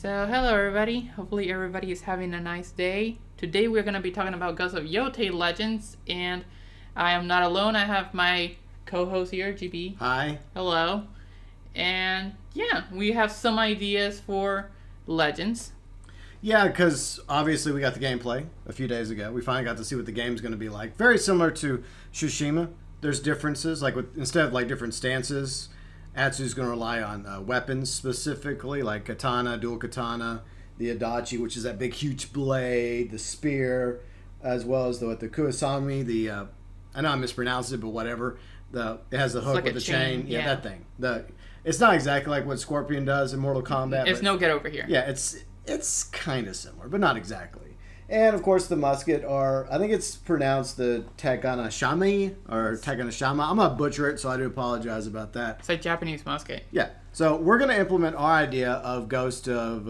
So, hello everybody. Hopefully everybody is having a nice day. Today we're going to be talking about Ghost of Yōtei Legends, and I am not alone. I have my co-host here, GB. Hi. Hello. And yeah, we have some ideas for Legends. Yeah, because obviously we got the gameplay a few days ago. We finally got to see what the game's going to be like. Very similar to Tsushima. There's differences, like instead of like different stances, Atsu's going to rely on weapons specifically, like katana, dual katana, the adachi, which is that big huge blade, the spear, as well as the kuasami, I know I mispronounced it, but whatever. It has the hook like with the chain. Yeah, that thing. It's not exactly like what Scorpion does in Mortal Kombat. It's no get over here. Yeah, it's kind of similar, but not exactly. And of course, the musket I think it's pronounced the Taganashami or Taganashama. I'm gonna butcher it, so I do apologize about that. It's a Japanese musket. Yeah. So we're gonna implement our idea of Ghost of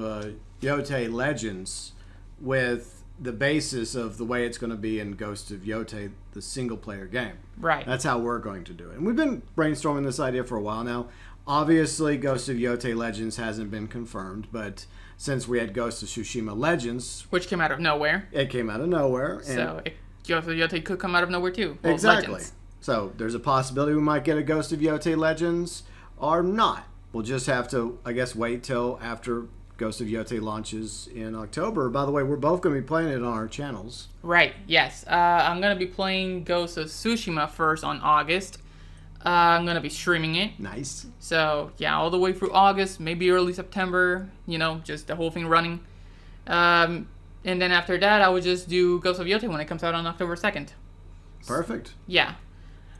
Yōtei Legends with the basis of the way it's going to be in Ghost of Yōtei, the single-player game. Right. That's how we're going to do it. And we've been brainstorming this idea for a while now. Obviously, Ghost of Yōtei Legends hasn't been confirmed, but since we had Ghost of Tsushima Legends... Which came out of nowhere. It came out of nowhere. So, Ghost of Yōtei could come out of nowhere, too. Well, exactly. Legends. So, there's a possibility we might get a Ghost of Yōtei Legends or not. We'll just have to, I guess, wait till after Ghost of Yōtei launches in October. By the way, we're both going to be playing it on our channels. Right, yes. I'm going to be playing Ghost of Tsushima first on August. I'm going to be streaming it. Nice. So, yeah, all the way through August, maybe early September, just the whole thing running. And then after that, I would just do Ghost of Yōtei when it comes out on October 2nd. Perfect. Yeah.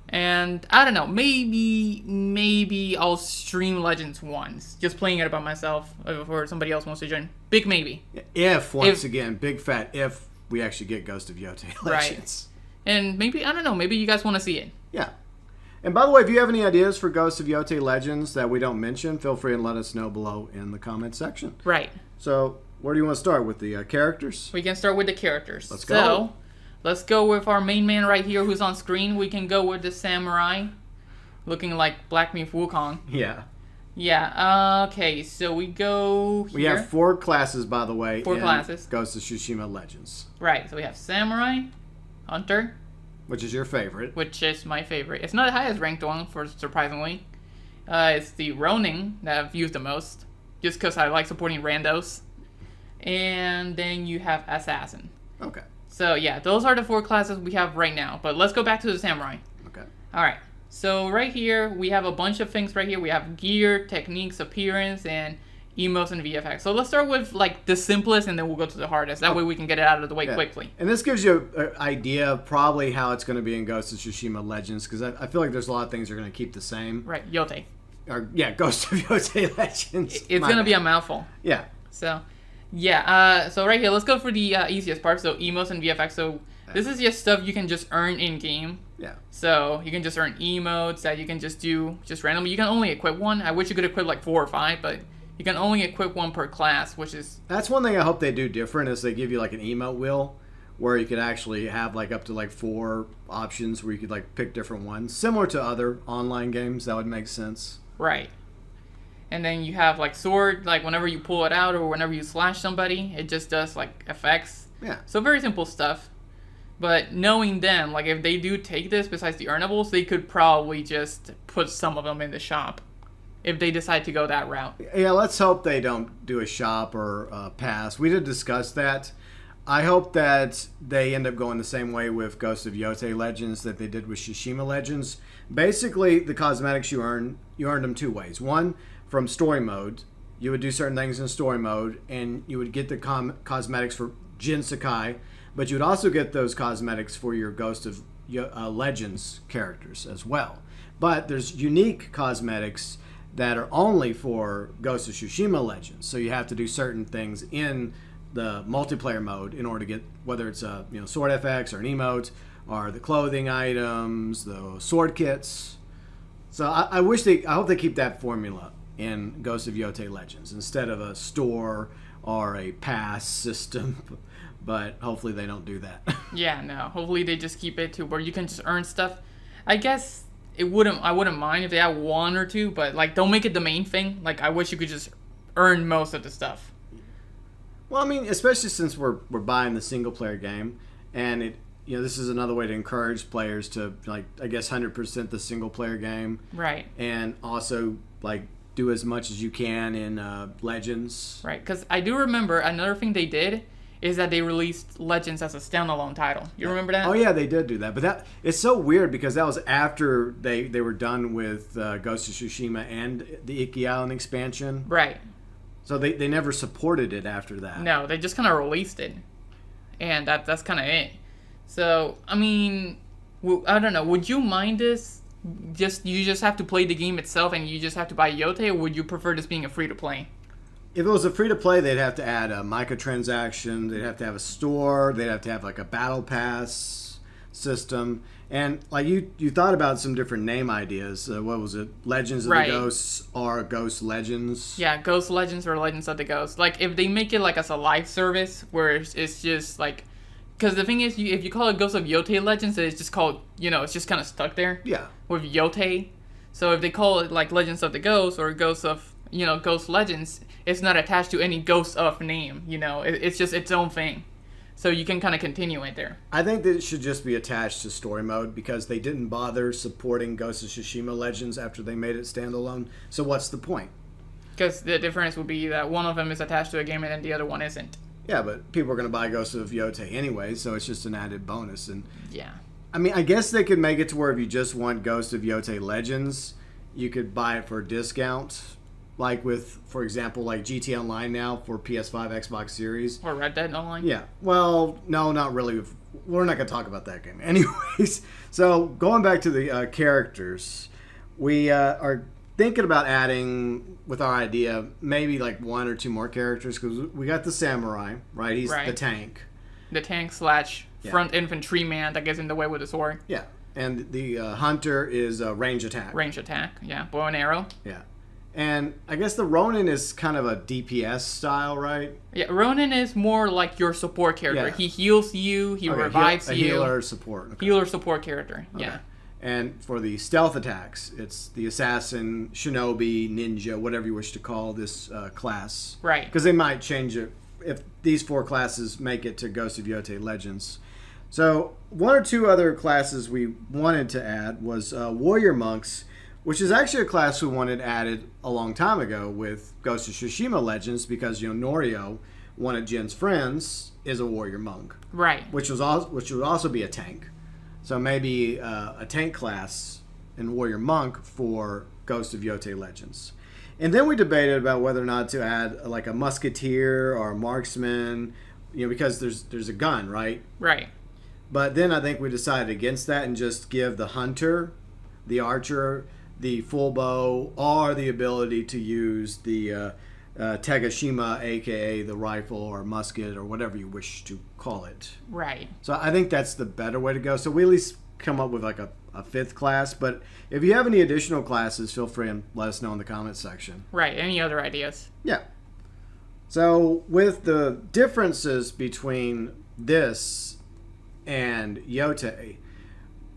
And I don't know, maybe I'll stream Legends once, just playing it by myself, or somebody else wants to join. Big maybe. If again, big fat if we actually get Ghost of Yōtei Legends. Right. And maybe, I don't know, maybe you guys want to see it. Yeah. And by the way, if you have any ideas for Ghost of Yōtei Legends that we don't mention, feel free and let us know below in the comment section. Right. So, where do you want to start with the characters? We can start with the characters. Let's go. So, let's go with our main man right here who's on screen. We can go with the samurai, looking like Black Myth Wukong. Yeah. Yeah, okay, so we go here. We have 4 classes, by the way, 4 classes. Ghost of Tsushima Legends. Right, so we have samurai, hunter. Which is your favorite. Which is my favorite. It's not the highest ranked one, surprisingly. It's the Ronin that I've used the most, just because I like supporting randos. And then you have assassin. Okay. So, yeah, those are the 4 classes we have right now. But let's go back to the samurai. Okay. Alright. So, right here, we have a bunch of things right here. We have gear, techniques, appearance, and emotes and VFX. So, let's start with, the simplest, and then we'll go to the hardest. That way we can get it out of the way quickly. And this gives you an idea of probably how it's going to be in Ghost of Tsushima Legends, because I feel like there's a lot of things that are going to keep the same. Right. Yōtei. Ghost of Yōtei Legends. It's going to be a mouthful. Yeah. So... yeah, so right here, let's go for the easiest part, so emotes and VFX. So this is just stuff you can just earn in-game. Yeah. So you can just earn emotes that you can just do just randomly. You can only equip one. I wish you could equip 4 or 5, but you can only equip one per class, which is... That's one thing I hope they do different is they give you an emote wheel where you could actually have up to 4 options where you could pick different ones. Similar to other online games, that would make sense. Right. And then you have sword, whenever you pull it out or whenever you slash somebody, it just does effects. Yeah. So very simple stuff. But knowing them, if they do take this besides the earnables, they could probably just put some of them in the shop if they decide to go that route. Yeah, let's hope they don't do a shop or a pass. We did discuss that. I hope that they end up going the same way with Ghost of Yōtei Legends that they did with Tsushima Legends. Basically, the cosmetics you earned them 2 ways. One, from story mode, you would do certain things in story mode, and you would get the cosmetics for Jin Sakai, but you would also get those cosmetics for your Ghost of Legends characters as well. But there's unique cosmetics that are only for Ghost of Tsushima Legends, so you have to do certain things in the multiplayer mode in order to get, whether it's a sword FX or an emote, or the clothing items, the sword kits. So I hope they keep that formula in Ghost of Yōtei Legends instead of a store or a pass system, but hopefully they don't do that. Yeah, no. Hopefully they just keep it to where you can just earn stuff. I guess I wouldn't mind if they had 1 or 2, but don't make it the main thing. I wish you could just earn most of the stuff. Well, I mean, especially since we're buying the single player game, and this is another way to encourage players to, like, I guess 100% the single player game, Right. and also like do as much as you can in Legends. Right. Because I do remember another thing they did is that they released Legends as a standalone title. You remember that? Oh yeah, they did do that, but it's so weird because that was after they were done with Ghost of Tsushima and the Iki Island expansion. Right. So they never supported it after that. No, they just kind of released it, and that's kind of it. So I mean, I don't know. Would you mind this? You just have to play the game itself, and you just have to buy Yōtei, or would you prefer this being a free to play? If it was a free to play, they'd have to add a microtransaction. They'd have to have a store. They'd have to have like a battle pass system. And like you thought about some different name ideas. What was it? Legends of the Ghosts or Ghost Legends? Yeah, Ghost Legends or Legends of the Ghosts. Like if they make it like as a live service where it's just like, because the thing is, if you call it Ghost of Yōtei Legends, it's just called, it's just kind of stuck there. Yeah. With Yōtei. So if they call it like Legends of the Ghosts or Ghosts of, Ghost Legends, it's not attached to any Ghost of name. It's just its own thing. So you can kind of continue it there. I think that it should just be attached to story mode because they didn't bother supporting Ghost of Tsushima Legends after they made it standalone. So what's the point? Because the difference would be that one of them is attached to a game and then the other one isn't. Yeah, but people are going to buy Ghost of Yōtei anyway, so it's just an added bonus. And yeah. I mean, I guess they could make it to where if you just want Ghost of Yōtei Legends, you could buy it for a discount. Like with, for example, like GT Online now for PS5, Xbox Series. Or Red Dead Online? Yeah. Well, no, not really. We're not going to talk about that game. Anyways, so going back to the characters, we are thinking about adding, with our idea, maybe like one or two more characters because we got the samurai, right? He's the tank. The tank / front infantryman that gets in the way with the sword. Yeah. And the hunter is range attack. Range attack, yeah. Bow and arrow. Yeah. And I guess the Ronin is kind of a DPS style, right? Yeah, Ronin is more like your support character. Yeah. He heals you, he revives you. A healer support. Okay. Healer support character, yeah. And for the stealth attacks, it's the assassin, shinobi, ninja, whatever you wish to call this class. Right. Because they might change it if these 4 classes make it to Ghost of Yōtei Legends. So one or two other classes we wanted to add was warrior monks, which is actually a class we wanted added a long time ago with Ghost of Tsushima Legends because Norio, one of Jin's friends, is a warrior monk. Right. Which would also be a tank. So maybe a tank class and warrior monk for Ghost of Yōtei Legends. And then we debated about whether or not to add like a musketeer or a marksman, because there's a gun, right? Right. But then I think we decided against that and just give the hunter, the archer, the full bow, or the ability to use the Tegashima, aka the rifle or musket or whatever you wish to call it. Right. So I think that's the better way to go. So we at least come up with like a 5th class. But if you have any additional classes, feel free and let us know in the comments section. Right. Any other ideas? Yeah. So with the differences between this and Yōtei,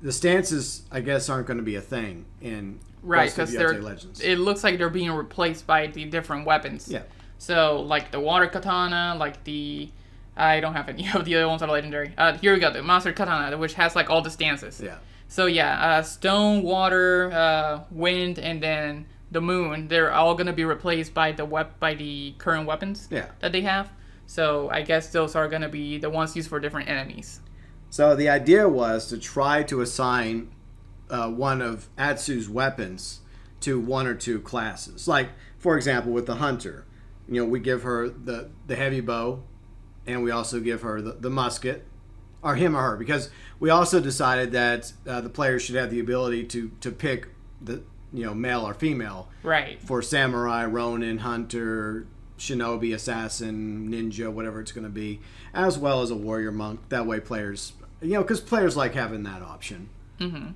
the stances, I guess, aren't going to be a thing in Ghost of Yōtei Legends. It looks like they're being replaced by the different weapons. Yeah. So, like the water katana, like the... I don't have any of the other ones that are legendary. Here we go, the monster katana, which has like all the stances. Yeah. So yeah, stone, water, wind, and then the moon. They're all going to be replaced by the current weapons that they have. So I guess those are going to be the ones used for different enemies. So the idea was to try to assign one of Atsu's weapons to one or two classes. Like, for example, with the hunter, we give her the heavy bow, and we also give her the musket, or him or her, because we also decided that the player should have the ability to pick the male or female. Right. For samurai, ronin, hunter, shinobi, assassin, ninja, whatever it's going to be, as well as a warrior monk. That way players, because players like having that option. Mm-hmm.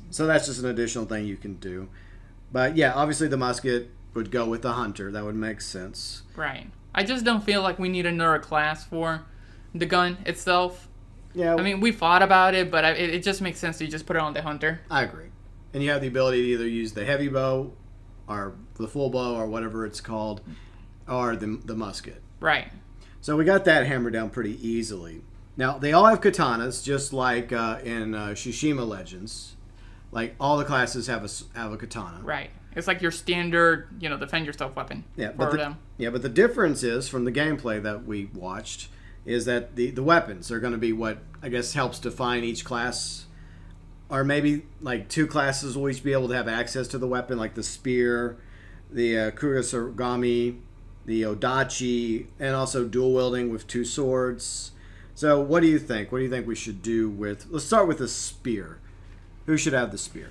So that's just an additional thing you can do. But yeah, obviously the musket would go with the hunter. That would make sense. Right. I just don't feel like we need another class for the gun itself. Yeah. I mean, we thought about it, but it just makes sense to just put it on the hunter. I agree. And you have the ability to either use the heavy bow or the full bow or whatever it's called, or the musket. Right. So we got that hammered down pretty easily. Now, they all have katanas, just like in Tsushima Legends. Like, all the classes have a katana. Right. It's like your standard, defend yourself weapon. Yeah, for them. Yeah, but the difference is, from the gameplay that we watched, is that the weapons are going to be what, I guess, helps define each class. Or maybe, like, 2 classes will each be able to have access to the weapon, like the spear, the kurosagami, the odachi, and also dual wielding with 2 swords. So what do you think? What do you think we should do with... Let's start with the spear. Who should have the spear?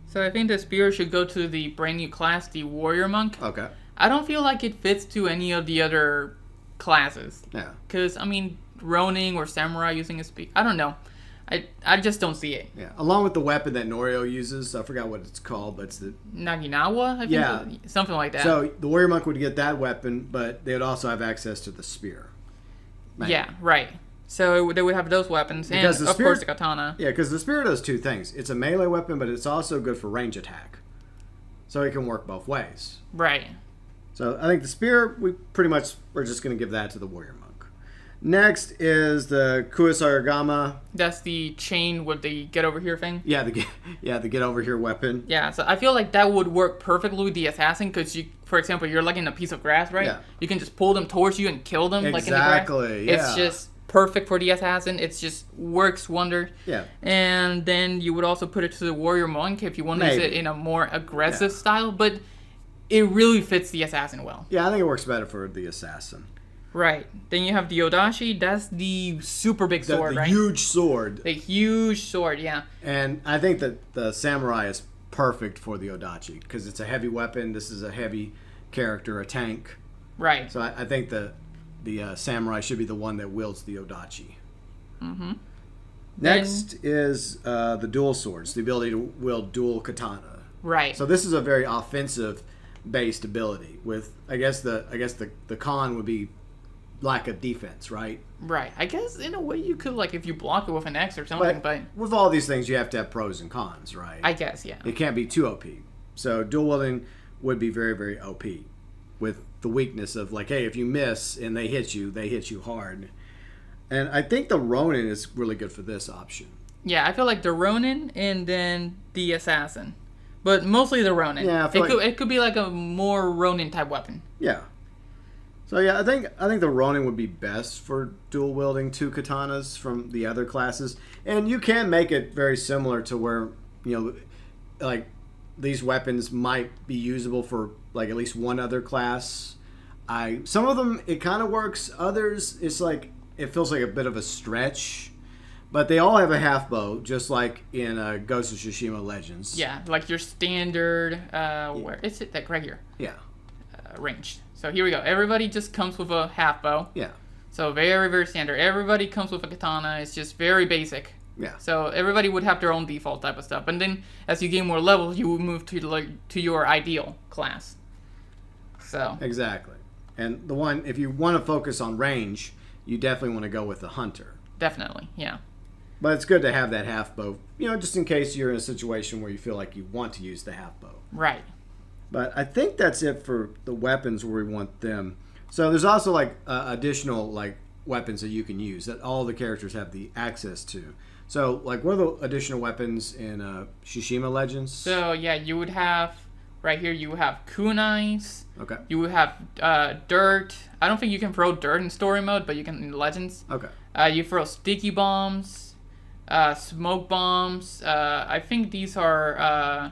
So I think the spear should go to the brand new class, the warrior monk. Okay. I don't feel like it fits to any of the other classes. Yeah. Because, Ronin or samurai using a spear, I don't know. I just don't see it. Yeah. Along with the weapon that Norio uses, I forgot what it's called, but it's the... Naginawa, I think? Yeah. Something like that. So the warrior monk would get that weapon, but they would also have access to the spear. Right. Yeah, right. So they would have those weapons, Because and of course the katana. Yeah, because the spear does 2 things. It's a melee weapon, but it's also good for range attack. So it can work both ways. Right. So I think the spear, we're just going to give that to the warrior monk. Next is the kurosagami. That's the chain with the get over here thing. Yeah, the get over here weapon. Yeah, so I feel like that would work perfectly with the assassin because for example, you're like in a piece of grass, right? Yeah. You can just pull them towards you and kill them like in the grass. Exactly. Yeah. It's just perfect for the assassin. It just works wonders. Yeah. And then you would also put it to the warrior monk if you want to use it in a more aggressive style, but it really fits the assassin well. Yeah, I think it works better for the assassin. Right. Then you have the odachi. That's the super big sword, the right? huge sword. The huge sword, yeah. And I think that the samurai is perfect for the odachi because it's a heavy weapon. This is a heavy character, a tank. Right. So I think the samurai should be the one that wields the odachi. Mm-hmm. Next is the dual swords, the ability to wield dual katana. Right. So this is a very offensive based ability. With I guess the con would be lack of defense, right? Right. I guess in a way you could, like, if you block it with an X or something, but with all these things you have to have pros and cons, right? I guess, yeah. It can't be too OP. So dual wielding would be very, very OP. With the weakness of, like, hey, if you miss and they hit you hard. And I think the Ronin is really good for this option. Yeah, I feel like the Ronin and then the Assassin. But mostly the Ronin. Yeah, it could be like a more Ronin type weapon. Yeah. So yeah, I think the Ronin would be best for dual wielding 2 katanas from the other classes. And you can make it very similar to where, like, these weapons might be usable for, like, at least one other class. Some of them it kind of works. Others it's like it feels like a bit of a stretch. But they all have a half bow, just like in Ghost of Tsushima Legends. Yeah, like your standard. Where is it? That right here. Yeah. Ranged. So here we go. Everybody just comes with a half bow. Yeah. So very, very standard. Everybody comes with a katana. It's just very basic. Yeah. So everybody would have their own default type of stuff. And then as you gain more levels, you would move to your ideal class. So. Exactly. And the one, if you want to focus on range, you definitely want to go with the hunter. Definitely, yeah. But it's good to have that half bow, just in case you're in a situation where you feel like you want to use the half bow. Right. But I think that's it for the weapons where we want them. So there's also like additional like weapons that you can use that all the characters have the access to. So like what are the additional weapons in Tsushima Legends? So yeah, you would have right here. You would have kunais. Okay. You would have dirt. I don't think you can throw dirt in story mode, but you can in Legends. Okay. You throw sticky bombs, smoke bombs. I think these are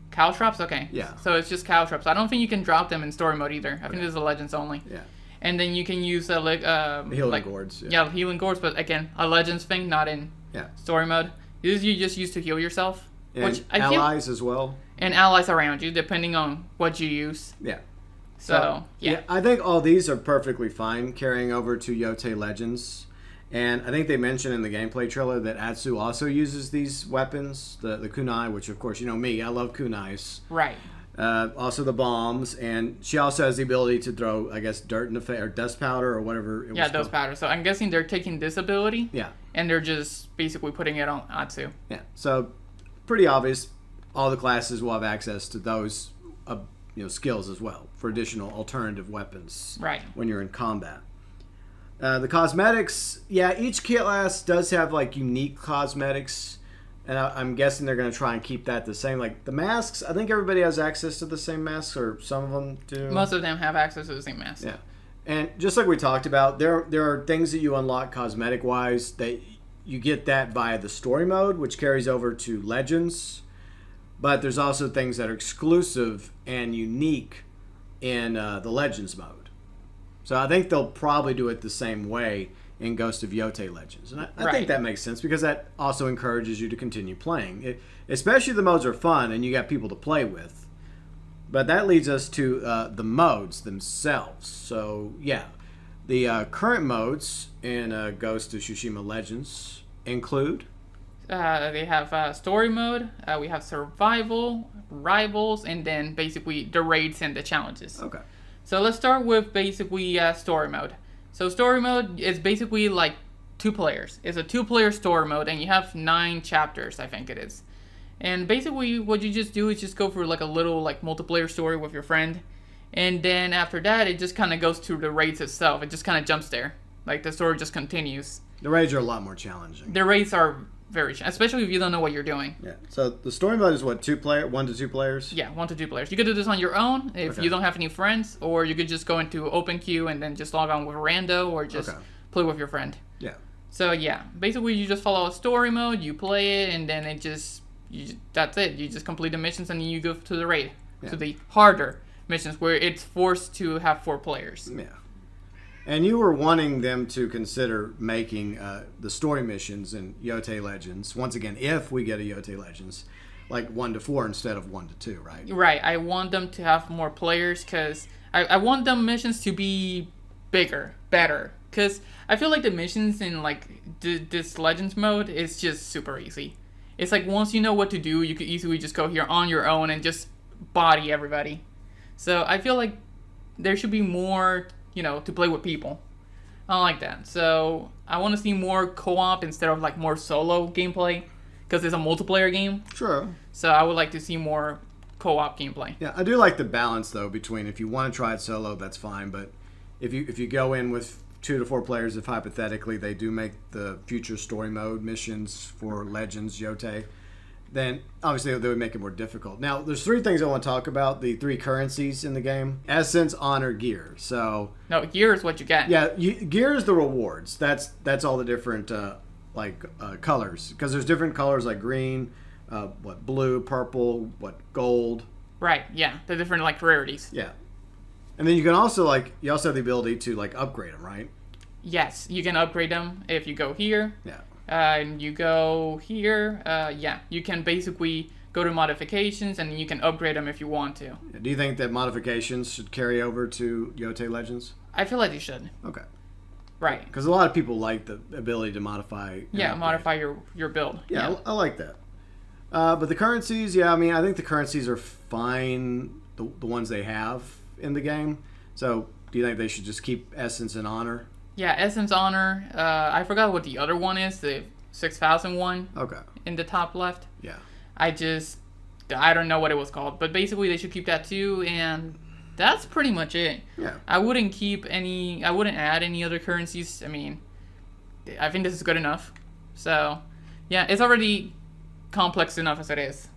caltrops. Okay. Yeah. So it's just caltrops. I don't think you can drop them in story mode either. I think this is a Legends only. Yeah. And then you can use healing gourds. Yeah, healing gourds, but again, a Legends thing, not in story mode. These you just use to heal yourself. And which I allies as well. And allies around you, depending on what you use. Yeah. So, yeah. I think all these are perfectly fine carrying over to Yōtei Legends. And I think they mentioned in the gameplay trailer that Atsu also uses these weapons, the kunai, which of course, you know me, I love kunais. Right. Also the bombs, and she also has the ability to throw, I guess, dirt in the face, or dust powder, or whatever it was dust powder. So I'm guessing they're taking this ability. Yeah. And they're just basically putting it on Atsu. Yeah. So pretty obvious. All the classes will have access to those, skills as well for additional alternative weapons. Right. When you're in combat. The cosmetics, yeah, each class does have like unique cosmetics, and I'm guessing they're going to try and keep that the same. Like the masks, I think everybody has access to the same masks, or some of them do. Most of them have access to the same mask. Yeah, and just like we talked about, there are things that you unlock cosmetic wise that you get that via the story mode, which carries over to Legends. But there's also things that are exclusive and unique in the Legends mode. So I think they'll probably do it the same way in Ghost of Yōtei Legends. And I think that makes sense because that also encourages you to continue playing. Especially the modes are fun and you got people to play with. But that leads us to the modes themselves. So, yeah. The current modes in Ghost of Tsushima Legends include... They have story mode, we have survival, rivals, and then basically the raids and the challenges. Okay. So let's start with basically story mode. So story mode is basically like 2 players. It's a 2-player story mode, and you have 9 chapters, I think it is. And basically what you just do is just go for like a little like multiplayer story with your friend. And then after that, it just kind of goes to the raids itself. It just kind of jumps there. Like the story just continues. The raids are a lot more challenging. The raids are especially if you don't know what you're doing. Yeah. So the story mode is what, 1 to 2 players? Yeah, 1 to 2 players. You could do this on your own if you don't have any friends, or you could just go into open queue and then just log on with rando, or just play with your friend. Yeah. So yeah, basically you just follow a story mode, you play it, and then that's it. You just complete the missions and then you go to the raid, to the harder missions where it's forced to have 4 players. Yeah. And you were wanting them to consider making the story missions in Yōtei Legends, once again, if we get a Yōtei Legends, like 1 to 4 instead of 1 to 2, right? Right. I want them to have more players because I want them missions to be bigger, better. Because I feel like the missions in like this Legends mode is just super easy. It's like once you know what to do, you could easily just go here on your own and just body everybody. So I feel like there should be more... to play with people. I don't like that. So I want to see more co-op instead of like more solo gameplay, because it's a multiplayer game. Sure. So I would like to see more co-op gameplay. Yeah, I do like the balance though between if you want to try it solo, that's fine, but if you go in with 2 to 4 players, if hypothetically they do make the future story mode missions for Legends Yōtei, then obviously they would make it more difficult. Now, there's 3 things I want to talk about. The 3 currencies in the game: essence, honor, gear. So no, gear is what you get. Yeah, gear is the rewards. That's all the different colors, because there's different colors like green, blue, purple, gold. Right. Yeah, the different like rarities. Yeah, and then you can also you also have the ability to like upgrade them, right? Yes, you can upgrade them if you go here. Yeah. And you go here, you can basically go to modifications and you can upgrade them if you want to. Do you think that modifications should carry over to Yōtei Legends? I feel like they should. Okay. Right. Because a lot of people like the ability to modify. Yeah, modify your build. Yeah, I like that. But the currencies, I think the currencies are fine, the ones they have in the game. So do you think they should just keep essence and honor? Yeah, Essence, Honor. I forgot what the other one is, the 6,000 one. Okay. In the top left. Yeah. I don't know what it was called, but basically they should keep that too, and that's pretty much it. Yeah. I wouldn't add any other currencies. I mean, I think this is good enough. So, yeah, it's already complex enough as it is.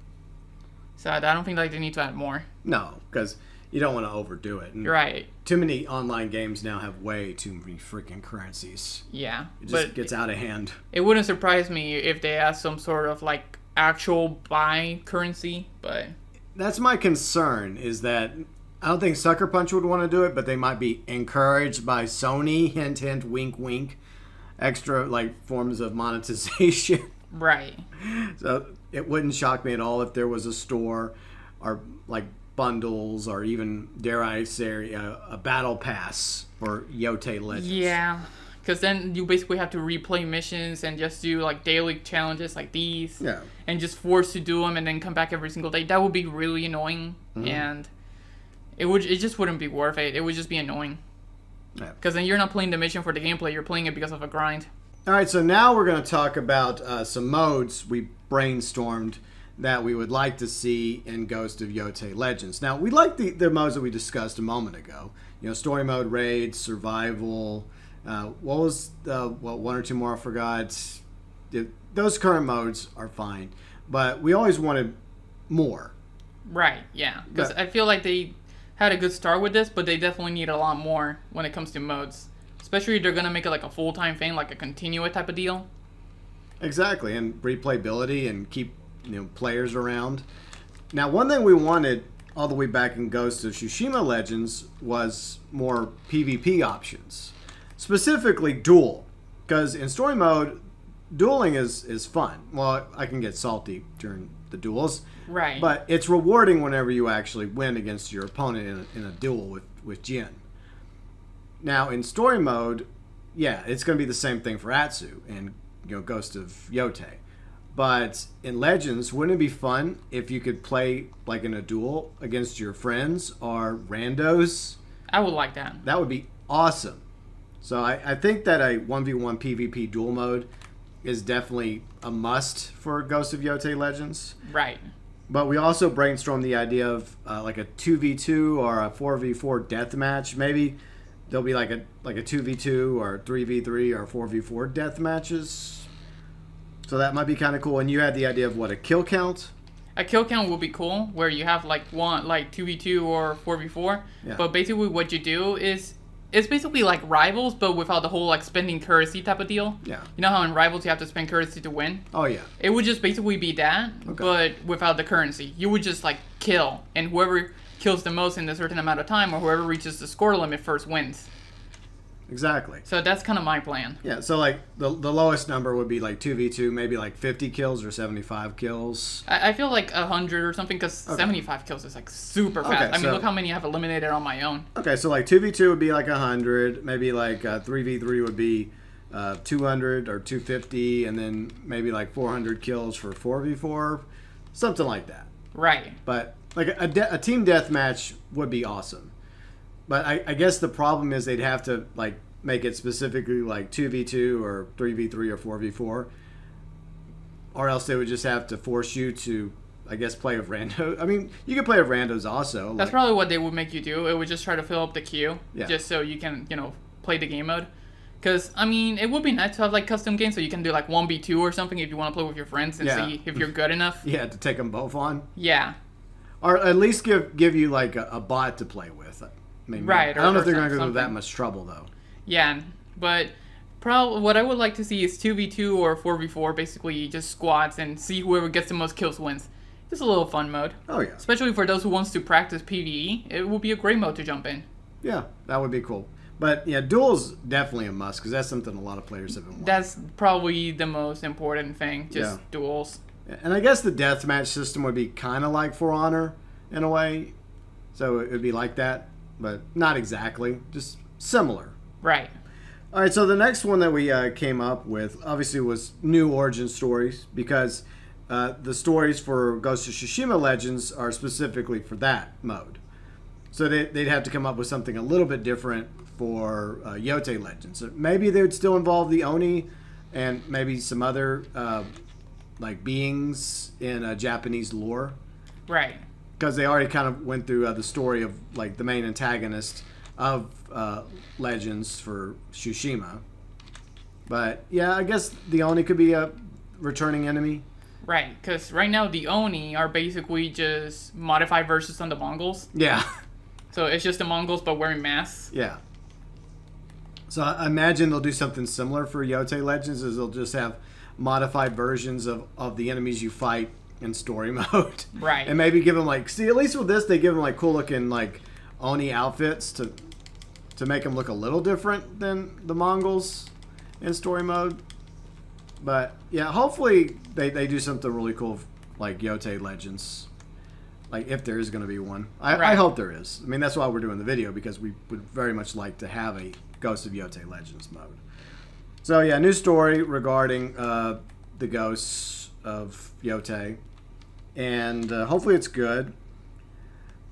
So I don't think they need to add more. No, because you don't want to overdo it. And right. Too many online games now have way too many freaking currencies. Yeah. It just gets out of hand. It wouldn't surprise me if they add some sort of like actual buy currency, but... That's my concern, is that I don't think Sucker Punch would want to do it, but they might be encouraged by Sony, hint, hint, wink, wink, extra forms of monetization. Right. So it wouldn't shock me at all if there was a store or bundles, or even, dare I say, a battle pass for Yōtei Legends. Yeah, because then you basically have to replay missions and just do daily challenges like these. Yeah. And just force to do them and then come back every single day. That would be really annoying, and it just wouldn't be worth it. It would just be annoying. Yeah. Because then you're not playing the mission for the gameplay. You're playing it because of a grind. All right, so now we're going to talk about some modes we brainstormed that we would like to see in Ghost of Yōtei Legends. Now, we like the modes that we discussed a moment ago. Story mode, raids, survival, What was one or two more I forgot? Those current modes are fine, but we always wanted more. Right, yeah. Because I feel like they had a good start with this, but they definitely need a lot more when it comes to modes. Especially if they're going to make it like a full-time thing, like a continua type of deal. Exactly, and replayability and keep players around. Now, one thing we wanted all the way back in Ghost of Tsushima Legends was more PvP options. Specifically, duel. Because in story mode, dueling is fun. Well, I can get salty during the duels. Right. But it's rewarding whenever you actually win against your opponent in a duel with Jin. Now, in story mode, yeah, it's going to be the same thing for Atsu and Ghost of Yōtei. But in Legends, wouldn't it be fun if you could play like in a duel against your friends or randos? I would like that. That would be awesome. So I think that a 1v1 PvP duel mode is definitely a must for Ghost of Yōtei Legends. Right. But we also brainstormed the idea of like a 2v2 or a 4v4 deathmatch. Maybe there'll be like a 2v2 or 3v3 or 4v4 death matches. So that might be kind of cool. And you had the idea of what, a kill count? A kill count would be cool, where you have like 2v2 or 4v4. Yeah. But basically what you do is, it's basically like Rivals, but without the whole like spending currency type of deal. Yeah. You know how in Rivals you have to spend currency to win? Oh, yeah. It would just basically be that, Okay. but without the currency. You would just like kill, and whoever kills the most in a certain amount of time, or whoever reaches the score limit first wins. Exactly. So that's kind of my plan. Yeah, so like the lowest number would be like 2v2, maybe like 50 kills or 75 kills. I feel like 100 or something, because 75 kills is like super fast. Okay, I mean, so- look how many I've eliminated on my own. Okay, so like 2v2 would be like 100, maybe like 3v3 would be 200 or 250, and then maybe like 400 kills for 4v4, something like that. Right. But like a team deathmatch would be awesome. But I guess the problem is they'd have to like make it specifically like 2v2 or 3v3 or 4v4, or else they would just have to force you to, I guess, play with randos. I mean, you can play with randos also. That's probably what they would make you do. It would just try to fill up the queue, Yeah. just so you can, play the game mode. Because, I mean, it would be nice to have, like, custom games, so you can do, like, 1v2 or something if you want to play with your friends and Yeah. see if you're good enough. Yeah, to take them both on. Yeah. Or at least give you like a bot to play with. Maybe. Right, I don't know or if they're going to go something. through that much trouble though. Yeah, but what I would like to see is 2v2 or 4v4, basically just squads, and see whoever gets the most kills wins. Just a little fun mode. Oh yeah. Especially for those who wants to practice PvE, it would be a great mode to jump in. Yeah, that would be cool. But yeah, duels definitely a must because that's something a lot of players have been wanting. That's probably the most important thing, just Yeah. duels. And I guess the deathmatch system would be kind of like For Honor in a way. So it would be like that, but not exactly, just similar. Right. All right, so the next one that we came up with obviously was new origin stories because the stories for Ghost of Tsushima Legends are specifically for that mode. So they'd have to come up with something a little bit different for Yōtei Legends. So maybe they would still involve the Oni and maybe some other like beings in Japanese lore. Right. Because they already kind of went through the story of like the main antagonist of Legends for Tsushima. But yeah, I guess the Oni could be a returning enemy. Right, because right now the Oni are basically just modified versions on the Mongols. Yeah. So it's just the Mongols but wearing masks. Yeah. So I imagine they'll do something similar for Yōtei Legends, is they'll just have modified versions of the enemies you fight in story mode. Right. And maybe give them like, see, at least with this, they give them like cool looking like Oni outfits to make them look a little different than the Mongols in story mode. But yeah, hopefully they do something really cool like Yōtei Legends. Like if there is going to be one. I Right. hope there is. I mean, that's why we're doing the video, because we would very much like to have a Ghost of Yōtei Legends mode. So yeah, new story regarding the ghosts of Yōtei. And hopefully it's good.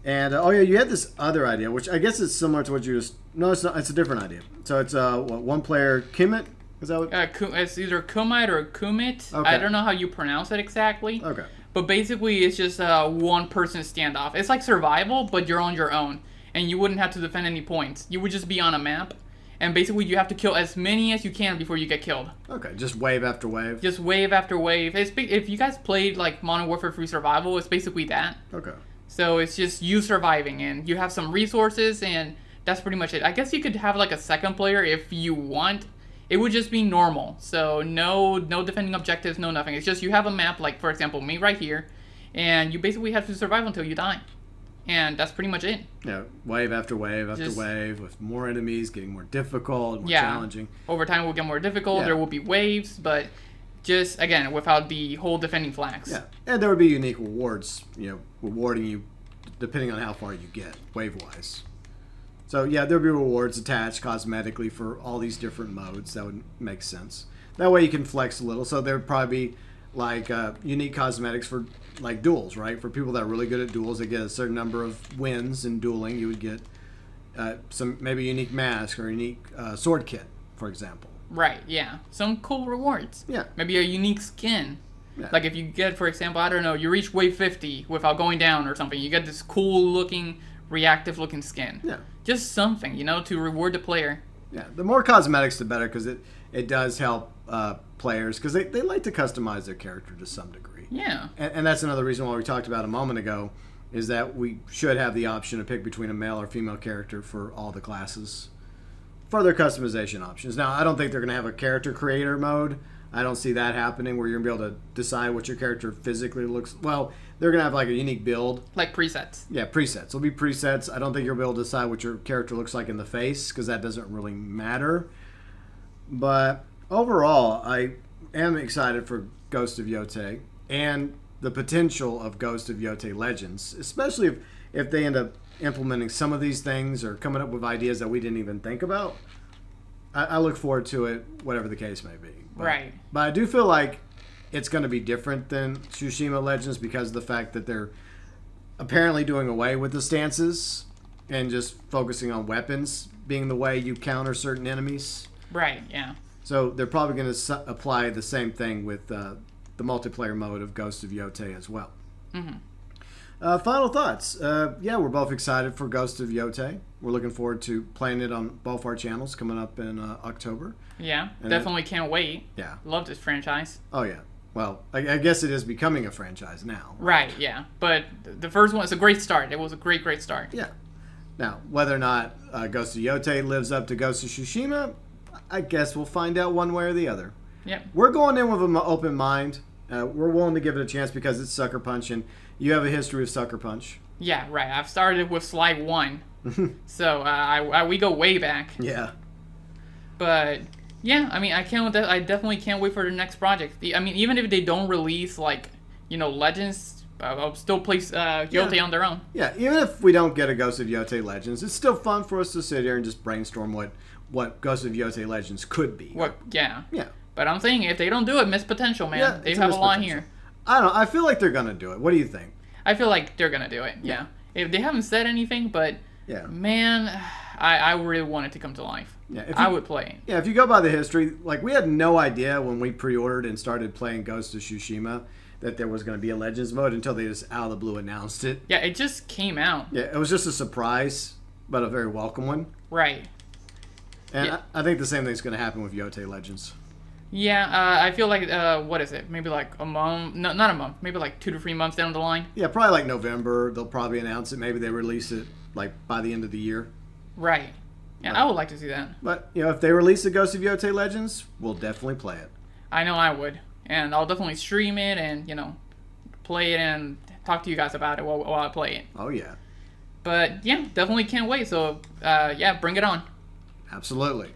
And oh yeah, you had this other idea, which I guess is similar to what you just... No, it's not. It's a different idea. So it's one player, Kimmit? Is that what... It's either Kumite or Kumit. Okay. I don't know how you pronounce it exactly. Okay. But basically, it's just a one-person standoff. It's like survival, but you're on your own. And you wouldn't have to defend any points. You would just be on a map. and basically you have to kill as many as you can before you get killed. Okay, just wave after wave. Just wave after wave. If you guys played like Modern Warfare 3 Survival, it's basically that. Okay. So it's just you surviving, and you have some resources, and that's pretty much it. I guess you could have like a second player if you want. It would just be normal. So no defending objectives, no nothing. It's just you have a map, like for example me right here, and you basically have to survive until you die. And that's pretty much it. Yeah, wave after wave after wave with more enemies, getting more difficult, more challenging. Over time it will get more difficult. Yeah. There will be waves, but just, again, without the whole defending flags. Yeah, and there would be unique rewards, rewarding you depending on how far you get, wave-wise. So, yeah, there would be rewards attached cosmetically for all these different modes. That would make sense. That way you can flex a little. So there would probably be, like, unique cosmetics for, like, duels, right? For people that are really good at duels, they get a certain number of wins in dueling. You would get some maybe unique mask or unique sword kit, for example. Right, yeah. Some cool rewards. Yeah. Maybe a unique skin. Yeah. Like if you get, for example, I don't know, you reach wave 50 without going down or something. You get this cool-looking, reactive-looking skin. Yeah. Just something, to reward the player. Yeah, the more cosmetics, the better, because it does help players, because they like to customize their character to some degree. Yeah. And that's another reason why we talked about a moment ago, is that we should have the option to pick between a male or female character for all the classes. Further customization options. Now, I don't think they're going to have a character creator mode. I don't see that happening where you're going to be able to decide what your character physically looks. Well, they're going to have like a unique build. Like presets. Yeah, presets. It'll be presets. I don't think you'll be able to decide what your character looks like in the face, because that doesn't really matter. But overall, I am excited for Ghost of Yōtei and the potential of Ghost of Yōtei Legends, especially if they end up implementing some of these things or coming up with ideas that we didn't even think about. I look forward to it, whatever the case may be. Right. But I do feel like it's going to be different than Tsushima Legends because of the fact that they're apparently doing away with the stances and just focusing on weapons being the way you counter certain enemies. Right, yeah. So they're probably going to apply the same thing with the multiplayer mode of Ghost of Yōtei as well. Mm-hmm. Final thoughts. Yeah, we're both excited for Ghost of Yōtei. We're looking forward to playing it on both our channels coming up in October. Yeah, and definitely can't wait. Yeah. Love this franchise. Oh, yeah. Well, I guess it is becoming a franchise now. Right, yeah. But the first one is a great start. It was a great, great start. Yeah. Now, whether or not Ghost of Yōtei lives up to Ghost of Tsushima, I guess we'll find out one way or the other. Yep. We're going in with an open mind. We're willing to give it a chance because it's Sucker Punch, and you have a history of Sucker Punch. Yeah, right. I've started with Slide 1. So we go way back. Yeah. But yeah, I mean, I definitely can't wait for the next project. I mean, even if they don't release Legends, I'll still place Yōtei on their own. Yeah, even if we don't get a Ghost of Yōtei Legends, it's still fun for us to sit here and just brainstorm what Ghost of Yōtei Legends could be. Yeah. Yeah. But I'm saying if they don't do it, missed potential, man. Yeah, they have a lot here. I don't know. I feel like they're gonna do it. What do you think? I feel like they're gonna do it. Yeah. If they haven't said anything, but man, I really want it to come to life. Yeah, I would play it. Yeah, if you go by the history, like we had no idea when we pre-ordered and started playing Ghost of Tsushima that there was going to be a Legends mode until they just out of the blue announced it. Yeah, it just came out. Yeah, it was just a surprise, but a very welcome one. Right. And I think the same thing's going to happen with Yōtei Legends. Yeah, I feel like, what is it? Maybe like a month? No, not a month. Maybe like 2 to 3 months down the line. Yeah, probably like November. They'll probably announce it. Maybe they release it like by the end of the year. Right. Yeah, I would like to see that. But, if they release the Ghost of Yōtei Legends, we'll definitely play it. I know I would. And I'll definitely stream it and, play it and talk to you guys about it while I play it. Oh, yeah. But, yeah, definitely can't wait. So, bring it on. Absolutely.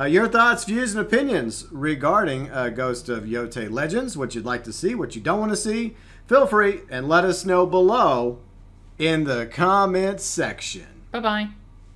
Your thoughts, views, and opinions regarding Ghost of Yōtei Legends, what you'd like to see, what you don't want to see, feel free and let us know below in the comments section. Bye-bye.